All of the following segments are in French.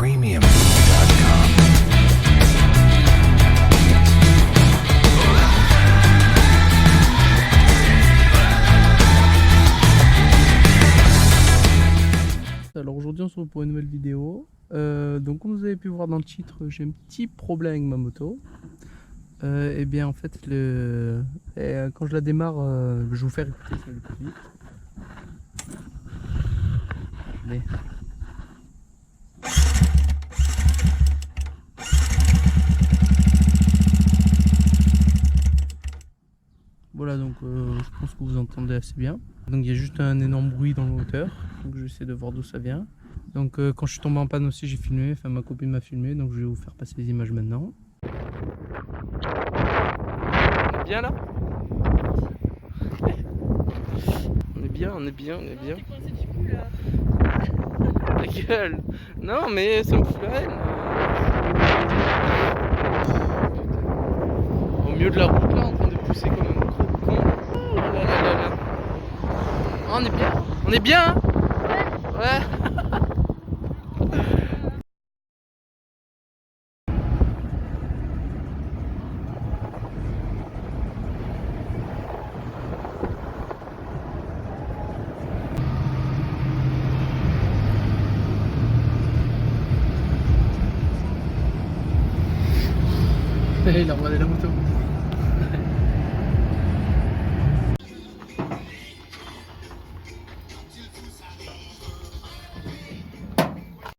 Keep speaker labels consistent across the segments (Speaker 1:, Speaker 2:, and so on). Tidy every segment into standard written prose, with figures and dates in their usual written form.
Speaker 1: Alors aujourd'hui on se retrouve pour une nouvelle vidéo. Donc comme vous avez pu voir dans le titre, j'ai un petit problème avec ma moto. Et bien en fait quand je la démarre, je vais vous faire écouter ça le plus vite. Allez. Voilà, donc je pense que vous entendez assez bien. Donc il y a juste un énorme bruit dans le moteur, donc je vais essayer de voir d'où ça vient. Donc quand je suis tombé en panne aussi, j'ai filmé, enfin ma copine m'a filmé, donc je vais vous faire passer les images maintenant. On est bien là? On est bien, on est bien, on est bien.
Speaker 2: T'es coincé du cul là.
Speaker 1: Ta gueule! Non mais ça me fout la haine. Au milieu de la route là, en train de pousser comme un gros con. Oh là là là là. Oh, on est bien? On est bien hein? Ouais. Il a regardé la moto.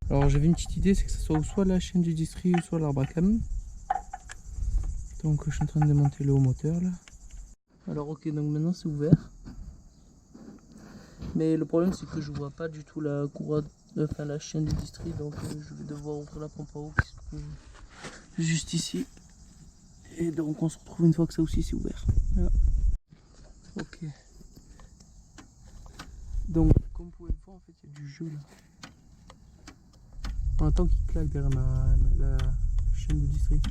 Speaker 1: Alors j'avais une petite idée, c'est que ce soit soit la chaîne du distri ou soit l'arbre à cam. Donc je suis en train de démonter le haut moteur là. Alors ok, donc maintenant c'est ouvert. Mais le problème c'est que je vois pas du tout la courroie, enfin la chaîne du distri, donc je vais devoir ouvrir la pompe à eau qui se trouve juste ici. Et donc on se retrouve une fois que ça aussi c'est ouvert. Voilà. Ok. Donc comme vous pouvez le voir en fait il y a du jeu là. On entend qu'il claque derrière la chaîne de distri.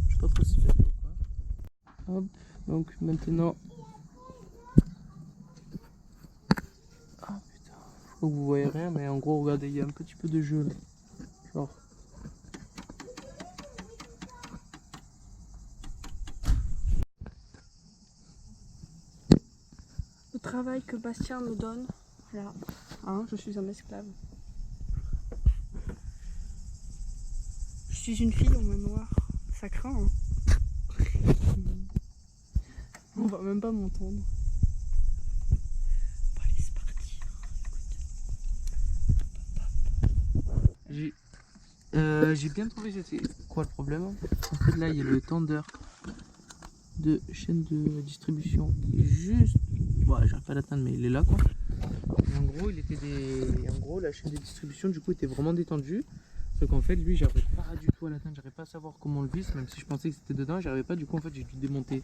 Speaker 1: Je sais pas trop si c'est fait ou quoi. Hop, donc maintenant. Ah putain, je crois que vous voyez rien, mais en gros regardez, il y a un petit peu de jeu là. Genre.
Speaker 2: Le travail que Bastien me donne, là, hein, je suis un esclave. Je suis une fille au manoir, ça craint. Hein. On va même pas m'entendre. Bon, allez, c'est parti.
Speaker 1: J'ai bien trouvé c'était quoi le problème. En fait là il y a le tendeur de chaîne de distribution qui est juste. Ouais, j'arrive pas à l'atteindre mais il est là quoi. Et en gros la chaîne de distribution du coup était vraiment détendue. Sauf qu'en fait lui j'arrivais pas du tout à l'atteindre, j'arrivais pas à savoir comment on le visse, même si je pensais que c'était dedans, j'arrivais pas, du coup en fait j'ai dû démonter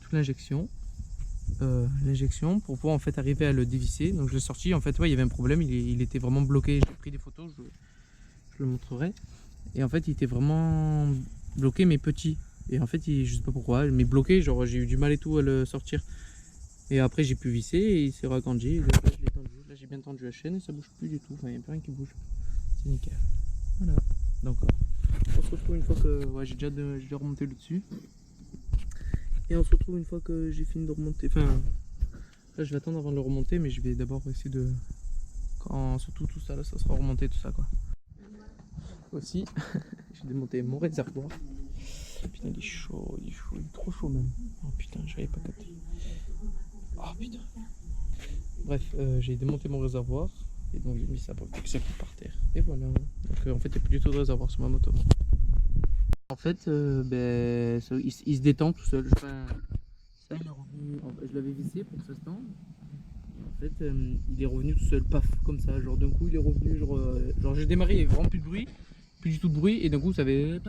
Speaker 1: toute l'injection. Pour pouvoir en fait arriver à le dévisser. Donc je l'ai sorti, en fait ouais il y avait un problème, il était vraiment bloqué, j'ai pris des photos, je le montrerai. Et en fait il était vraiment bloqué mais petit. Et en fait je sais pas pourquoi, mais bloqué, genre j'ai eu du mal et tout à le sortir. Et après j'ai pu visser et il s'est ragrandi. Là je l'ai tendu, là j'ai bien tendu la chaîne et ça bouge plus du tout, enfin il n'y a plus rien qui bouge. C'est nickel. Voilà. Donc on se retrouve une fois que ouais, j'ai déjà remonté le dessus. Et on se retrouve une fois que j'ai fini de remonter. Enfin là je vais attendre avant de le remonter, mais je vais d'abord essayer de. Quand surtout tout ça là ça sera remonté tout ça quoi. Aussi j'ai démonté mon réservoir. Putain il est chaud, il est trop chaud même. Oh putain j'avais pas capté. Oh putain. Bref j'ai démonté mon réservoir. Et donc j'ai mis ça pour que ça quitte par terre. Et voilà. Donc en fait il n'y a plus du tout de réservoir sur ma moto. En fait il se détend tout seul. Enfin, ça il est revenu. Je l'avais vissé pour que ça se tende. En fait il est revenu tout seul, paf, comme ça. Genre d'un coup il est revenu, genre j'ai démarré, il n'y avait vraiment plus de bruit. Plus du tout de bruit. Et d'un coup ça avait.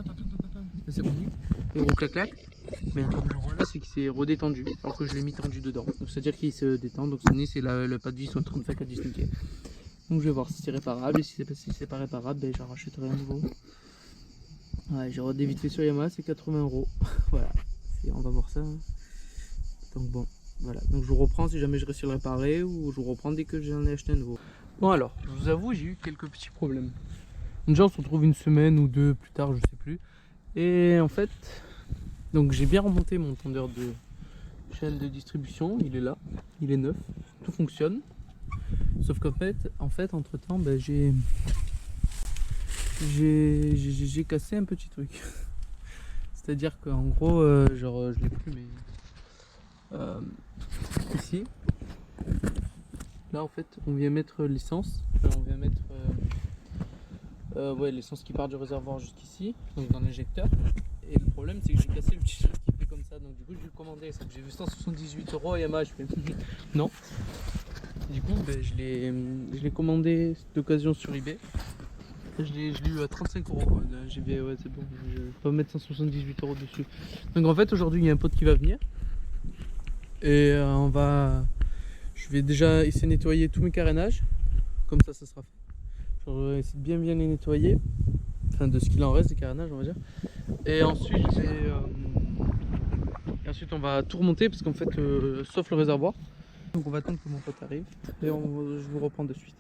Speaker 1: C'est revenu. Et gros clac clac. Mais comme je vois là c'est qu'il s'est redétendu. Alors que je l'ai mis tendu dedans. Donc c'est à dire qu'il se détend. Donc c'est le pas de vis ou un truc comme ça qui a disloqué. Donc je vais voir si c'est réparable, et si c'est pas réparable, ben j'en rachèterai un nouveau. Ouais, j'ai redévité sur Yamaha, c'est 80 €. Voilà, et on va voir ça. Hein. Donc bon, voilà. Donc je vous reprends si jamais je réussis à le réparer, ou je vous reprends dès que j'en ai acheté un nouveau. Bon alors, je vous avoue, j'ai eu quelques petits problèmes. Déjà on se retrouve une semaine ou deux plus tard, je sais plus. Et en fait, donc j'ai bien remonté mon tendeur de chaîne de distribution, il est là, il est neuf, tout fonctionne. Sauf qu'en fait, entre temps, ben, j'ai cassé un petit truc. C'est-à-dire qu'en gros, genre je l'ai plus, mais ici, là en fait, on vient mettre l'essence, on vient mettre ouais, l'essence qui part du réservoir jusqu'ici, donc dans l'injecteur. Et le problème, c'est que j'ai cassé le petit truc qui fait comme ça, donc du coup, je vais le commander. J'ai vu 178 € à Yamaha, je fais non. Du coup, ben, je l'ai commandé d'occasion sur eBay. Je l'ai eu à 35 €. J'ai dit, ouais, c'est bon, je vais pas mettre 178 € dessus. Donc en fait, aujourd'hui, il y a un pote qui va venir. Et je vais déjà essayer de nettoyer tous mes carénages. Comme ça sera fait. Je vais essayer de bien les nettoyer. Enfin, de ce qu'il en reste des carénages, on va dire. Et ensuite, on va tout remonter parce qu'en fait, sauf le réservoir. Donc on va attendre que mon pote arrive et je vous reprends de suite.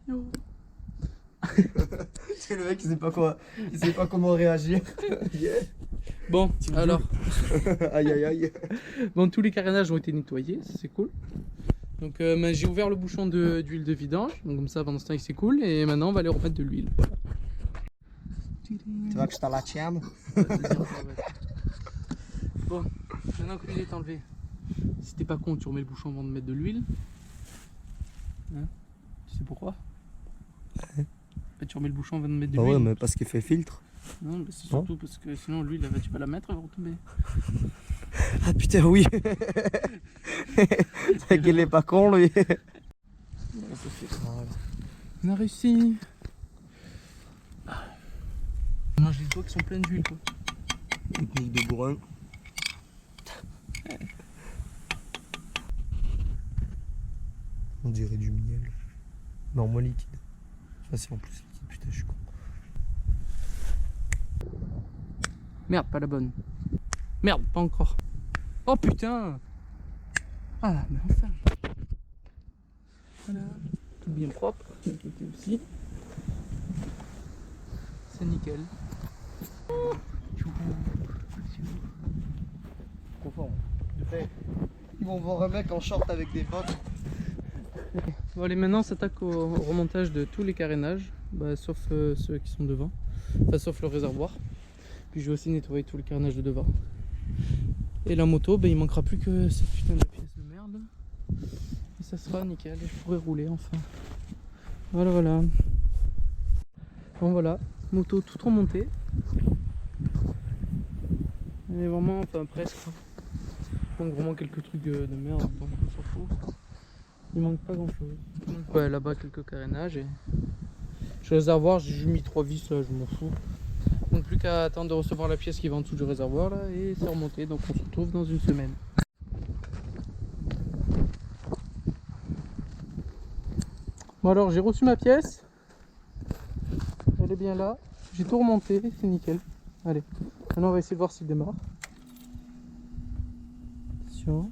Speaker 1: Yo.
Speaker 3: C'est le mec qui sait pas quoi, il sait pas comment réagir. Yeah.
Speaker 1: Bon, alors,
Speaker 3: Aïe aïe aïe.
Speaker 1: bon, tous les carénages ont été nettoyés, ça c'est cool. Donc j'ai ouvert le bouchon d'huile de vidange, donc comme ça pendant ce temps il s'écoule et maintenant on va aller remettre de l'huile. Voilà.
Speaker 3: Tu vas que je t'en
Speaker 1: Bon, maintenant que l'huile est enlevée, si t'es pas con, tu remets le bouchon avant de mettre de l'huile. Hein? Tu sais pourquoi? Tu remets le bouchon avant de mettre de
Speaker 3: Ah
Speaker 1: l'huile.
Speaker 3: ouais, mais parce qu'il fait filtre.
Speaker 1: Non, mais c'est surtout parce que sinon l'huile, tu vas la mettre, elle va retomber.
Speaker 3: Ah putain, oui. C'est qu'il est pas con, lui.
Speaker 1: On a réussi. Non, j'ai les doigts qui sont pleins d'huile, quoi.
Speaker 3: Technique de bourrin. On dirait du miel. Mais en moins liquide. Ça c'est en plus liquide, putain je suis con.
Speaker 1: Merde, pas la bonne. Merde, pas encore. Oh putain. Ah, mais enfin. Voilà. Tout bien propre. Le côté aussi. C'est nickel.
Speaker 3: Conforme. Ils vont voir un mec en short avec des bottes.
Speaker 1: Bon allez, maintenant on s'attaque au remontage de tous les carénages, sauf ceux qui sont devant, enfin sauf le réservoir. Puis je vais aussi nettoyer tous les carénages de devant. Et la moto, il manquera plus que cette putain de pièce de merde. Et ça sera nickel et je pourrai rouler enfin. Voilà, voilà. Bon voilà, moto toute remontée. Elle est vraiment, enfin presque. Il manque vraiment quelques trucs de merde, donc on s'en fout. Il manque pas grand chose. Ouais, là-bas quelques carénages et sur le réservoir j'ai juste mis 3 vis là, je m'en fous. Donc plus qu'à attendre de recevoir la pièce qui va en dessous du réservoir là et c'est remonté, donc on se retrouve dans une semaine. Bon alors j'ai reçu ma pièce, elle est bien là, j'ai tout remonté, c'est nickel. Allez, maintenant on va essayer de voir s'il démarre. Attention.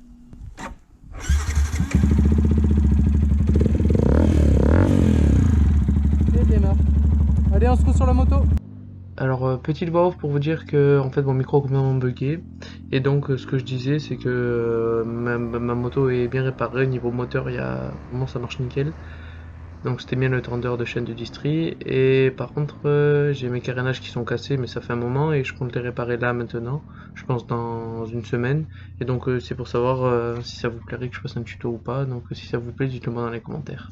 Speaker 1: Et démarre. Allez, on se retrouve sur la moto. Alors petite voix off pour vous dire que en fait mon micro a complètement bugué et donc ce que je disais c'est que ma moto est bien réparée. Niveau moteur vraiment ça marche nickel, donc c'était bien le tendeur de chaîne de distri et par contre j'ai mes carénages qui sont cassés mais ça fait un moment et je compte les réparer là maintenant, je pense dans une semaine et donc c'est pour savoir si ça vous plairait que je fasse un tuto ou pas, donc si ça vous plaît dites-le moi dans les commentaires.